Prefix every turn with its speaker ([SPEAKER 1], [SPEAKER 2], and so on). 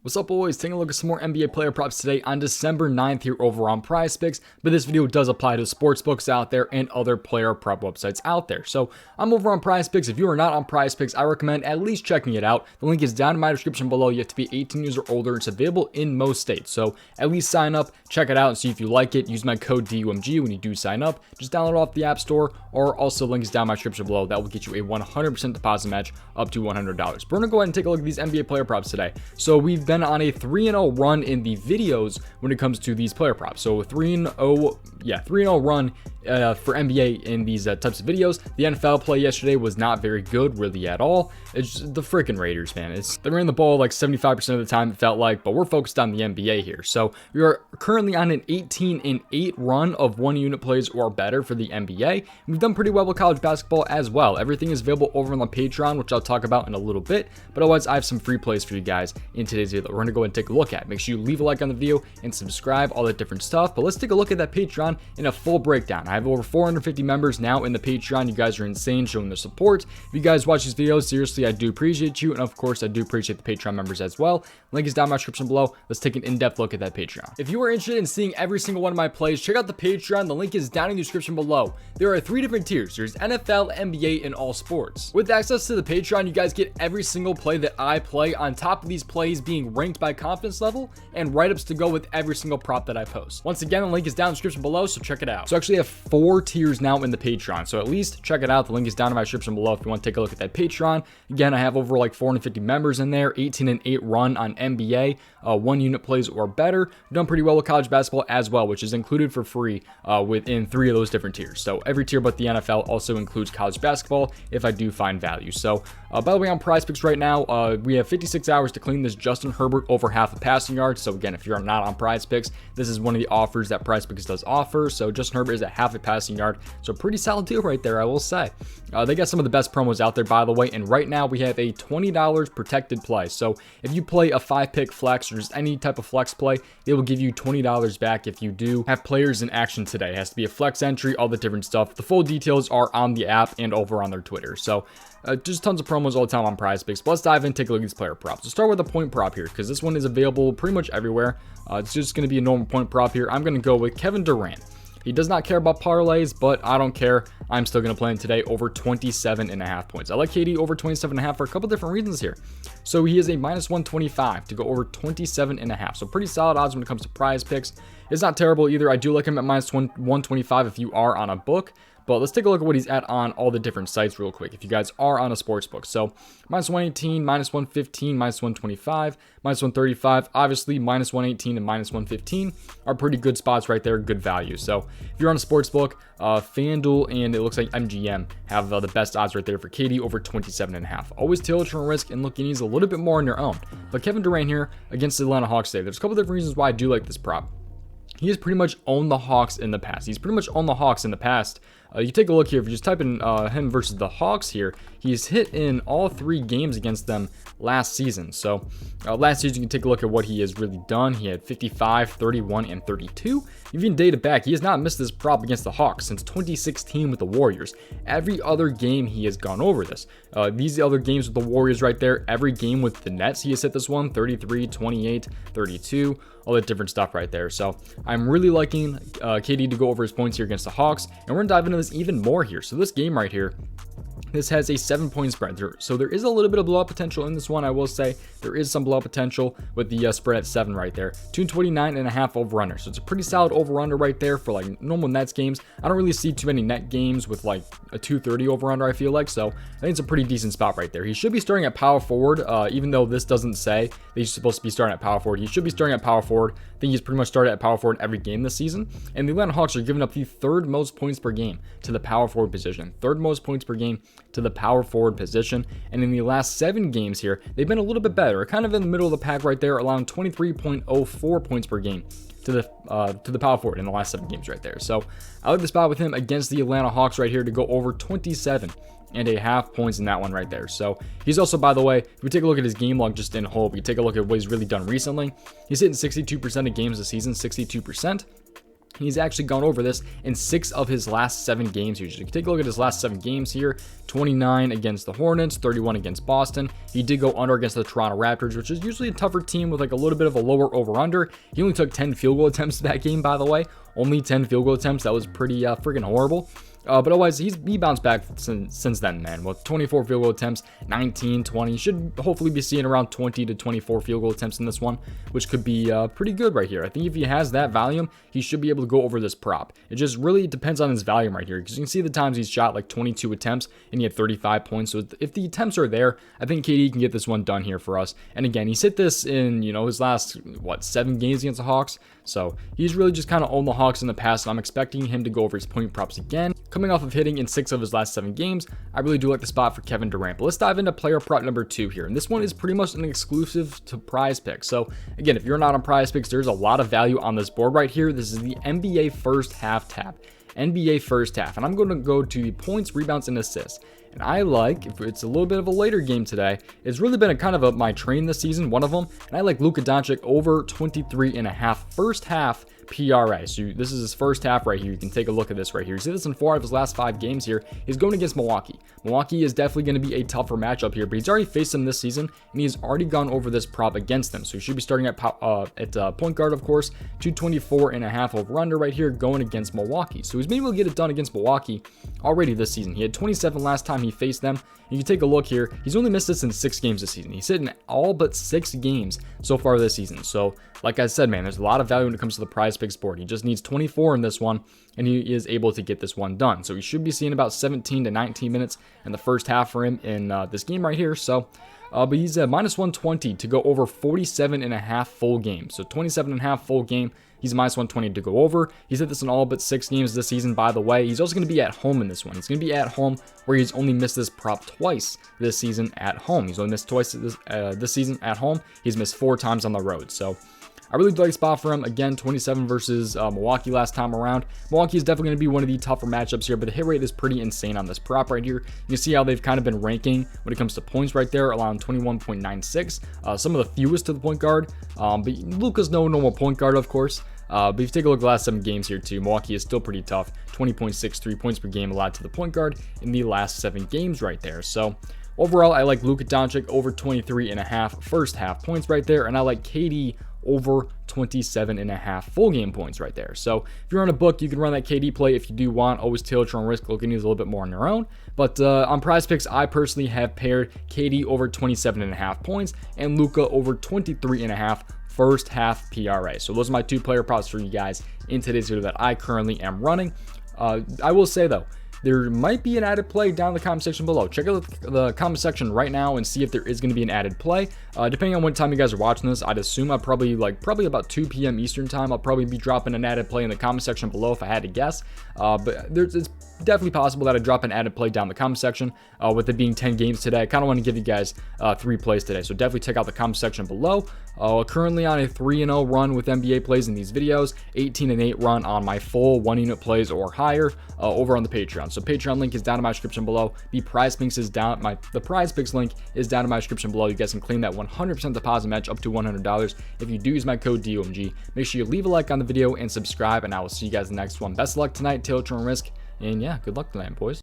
[SPEAKER 1] What's up, boys? Taking a look at some more NBA player props today on December 9th here over on PrizePicks, but this video does apply to sports books out there and other player prop websites out there. So I'm over on PrizePicks. If you are not on PrizePicks, I recommend at least checking it out. The link is down in my description below. You have to be 18 years or older. It's available in most states, so at least sign up, check it out, and see if you like it. Use my code DOMG when you do sign up. Just download it off the App Store, or also link is down in my description below. That will get you a 100% deposit match up to $100. But we're gonna go ahead and take a look at these NBA player props today. So we've been on a 3-0 run in the videos when it comes to these player props. So 3-0 run for NBA in these types of videos. The NFL play yesterday was not very good, really at all. It's just the freaking Raiders, man. They ran the ball like 75% of the time, it felt like, but we're focused on the NBA here. So we are currently on an 18-8 run of 1 unit plays or better for the NBA. We've done pretty well with college basketball as well. Everything is available over on the Patreon, which I'll talk about in a little bit, but otherwise I have some free plays for you guys in today's video that we're going to go ahead and take a look at. Make sure you leave a like on the video and subscribe, all that different stuff. But let's take a look at that Patreon in a full breakdown. I have over 450 members now in the Patreon. You guys are insane showing their support. If you guys watch these videos, seriously, I do appreciate you, and of course I do appreciate the Patreon members as well. Link is down in my description below. Let's take an in-depth look at that Patreon. If you are interested in seeing every single one of my plays, check out the Patreon. The link is down in the description below. There are 3 different tiers. There's NFL, NBA, and all sports. With access to the Patreon, you guys get every single play that I play, on top of these plays being ranked by confidence level and write-ups to go with every single prop that I post. Once again, the link is down in the description below, so check it out. So I actually have 4 tiers now in the Patreon, so at least check it out. The link is down in my description below if you want to take a look at that Patreon. Again, I have over like 450 members in there, 18-8 run on NBA, 1 unit plays or better. I've done pretty well with college basketball as well, which is included for free within 3 of those different tiers. So every tier but the NFL also includes college basketball if I do find value. So by the way, on PrizePicks right now, we have 56 hours to clean this Justin Herbert over half a passing yard. So again, if you're not on PrizePicks, this is one of the offers that PrizePicks does offer. So Justin Herbert is at half a passing yard. So pretty solid deal right there, I will say. They got some of the best promos out there, by the way. And right now we have a $20 protected play. So if you play a 5-pick flex or just any type of flex play, it will give you $20 back if you do have players in action today. It has to be a flex entry, all the different stuff. The full details are on the app and over on their Twitter. So just tons of promos all the time on PrizePicks. But let's dive in and take a look at these player props. We'll start with a point prop here because this one is available pretty much everywhere. It's just going to be a normal point prop here. I'm going to go with Kevin Durant. He does not care about parlays, but I don't care. I'm still going to play him today over 27.5 points. I like KD over 27.5 for a couple different reasons here. So he is a -125 to go over 27.5. So pretty solid odds when it comes to PrizePicks. It's not terrible either. I do like him at -125 if you are on a book. But let's take a look at what he's at on all the different sites real quick if you guys are on a sports book. So -118, -115, -125, -135, obviously -118 and -115 are pretty good spots right there, good value. So if you're on a sports book, FanDuel and it looks like MGM have the best odds right there for KD over 27.5. Always tailor to risk and look, you need a little bit more on your own. But Kevin Durant here against the Atlanta Hawks today, there's a couple different reasons why I do like this prop. He has pretty much owned the Hawks in the past. You take a look here. If you just type in him versus the Hawks here, he's hit in all 3 games against them last season. So last season, you can take a look at what he has really done. He had 55, 31, and 32. Even dated back, he has not missed this prop against the Hawks since 2016 with the Warriors. Every other game he has gone over this. These other games with the Warriors right there, every game with the Nets, he has hit this one, 33, 28, 32, all that different stuff right there. So I'm really liking KD to go over his points here against the Hawks, and we're going to dive into this even more here. So this game right here, this has a 7-point spread. So there is a little bit of blowout potential in this one, I will say. There is some blowout potential with the spread at 7 right there. 229.5 over-under. So it's a pretty solid over-under right there for like normal Nets games. I don't really see too many net games with like a 230 over-under, I feel like. So I think it's a pretty decent spot right there. He should be starting at power forward, even though this doesn't say that he's supposed to be starting at power forward. He should be starting at power forward. I think he's pretty much started at power forward every game this season. And the Atlanta Hawks are giving up the 3rd most points per game to the power forward position. 3rd most points per game to the power forward position. And in the last 7 games here, they've been a little bit better, kind of in the middle of the pack right there, allowing 23.04 points per game to the power forward in the last 7 games right there. So I like the spot with him against the Atlanta Hawks right here to go over 27.5 points in that one right there. So he's also, by the way, if we take a look at his game log just in whole, we take a look at what he's really done recently. He's hitting 62% of games this season, 62%. He's actually gone over this in 6 of his last 7 games here. So you can take a look at his last 7 games here. 29 against the Hornets, 31 against Boston. He did go under against the Toronto Raptors, which is usually a tougher team with like a little bit of a lower over-under. He only took 10 field goal attempts that game, by the way. Only 10 field goal attempts. That was pretty freaking horrible. But otherwise, he bounced back since then, man. With 24 field goal attempts, 19, 20. Should hopefully be seeing around 20 to 24 field goal attempts in this one, which could be pretty good right here. I think if he has that volume, he should be able to go over this prop. It just really depends on his volume right here, because you can see the times he's shot like 22 attempts and he had 35 points. So if the attempts are there, I think KD can get this one done here for us. And again, he's hit this in, his last, 7 games against the Hawks. So he's really just kind of owned the Hawks in the past, and I'm expecting him to go over his point props again. Coming off of hitting in 6 of his last 7 games, I really do like the spot for Kevin Durant. But let's dive into player prop number 2 here. And this one is pretty much an exclusive to prizepicks. So again, if you're not on prizepicks, there's a lot of value on this board right here. This is the NBA first half tab. NBA first half. And I'm going to go to the points, rebounds, and assists. And I like, if it's a little bit of a later game today, it's really been a kind of my train this season, one of them. And I like Luka Doncic over 23.5 first half PRA. So this is his first half right here. You can take a look at this right here. You see this in 4 of his last 5 games here. He's going against Milwaukee. Milwaukee is definitely going to be a tougher matchup here, but he's already faced them this season, and he's already gone over this prop against them. So he should be starting at point guard, of course. 224.5 over under right here, going against Milwaukee. So he's been able to get it done against Milwaukee already this season. He had 27 last time he faced them. You can take a look here. He's only missed this in 6 games this season. He's hit in all but 6 games so far this season. So like I said, man, there's a lot of value when it comes to the prizepicks board. He just needs 24 in this one, and he is able to get this one done. So he should be seeing about 17 to 19 minutes in the first half for him in this game right here. So but he's at minus 120 to go over 47.5 full games. So 27.5 full game. He's minus 120 to go over. He's hit this in all but 6 games this season, by the way. He's also going to be at home in this one. He's going to be at home, where he's only missed this prop twice this season at home. He's only missed twice this season at home. He's missed 4 times on the road. So I really do like a spot for him. Again, 27 versus Milwaukee last time around. Milwaukee is definitely going to be one of the tougher matchups here, but the hit rate is pretty insane on this prop right here. You can see how they've kind of been ranking when it comes to points right there, allowing 21.96. Some of the fewest to the point guard, but Luka's no normal point guard, of course. But if you take a look at the last 7 games here too, Milwaukee is still pretty tough. 20.63 points per game allowed to the point guard in the last 7 games right there. So overall, I like Luka Doncic over 23.5 first half points right there, and I like KD over 27.5 full game points right there. So if you're on a book, you can run that KD play if you do want. Always tailor your own risk, looking at these a little bit more on your own. But on prizepicks, I personally have paired KD over 27.5 points and Luka over 23.5 first half PRA. So those are my 2 player props for you guys in today's video that I currently am running. I will say though, there might be an added play down in the comment section below. Check out the comment section right now and see if there is going to be an added play. Depending on what time you guys are watching this, I'd assume I'd probably about 2 p.m. Eastern time. I'll probably be dropping an added play in the comment section below if I had to guess. But it's definitely possible that I drop an added play down in the comment section. With it being 10 games today, I kind of want to give you guys 3 plays today. So definitely check out the comment section below. Currently on a 3-0 run with NBA plays in these videos, 18-8 run on my full 1-unit plays or higher over on the Patreon. So Patreon link is down in my description below. The prizepicks link is down in my description below. You guys can claim that 100% deposit match up to $100 if you do use my code DOMG. Make sure you leave a like on the video and subscribe, and I will see you guys in the next one. Best of luck tonight, tailor your own risk, and yeah, good luck tonight, boys.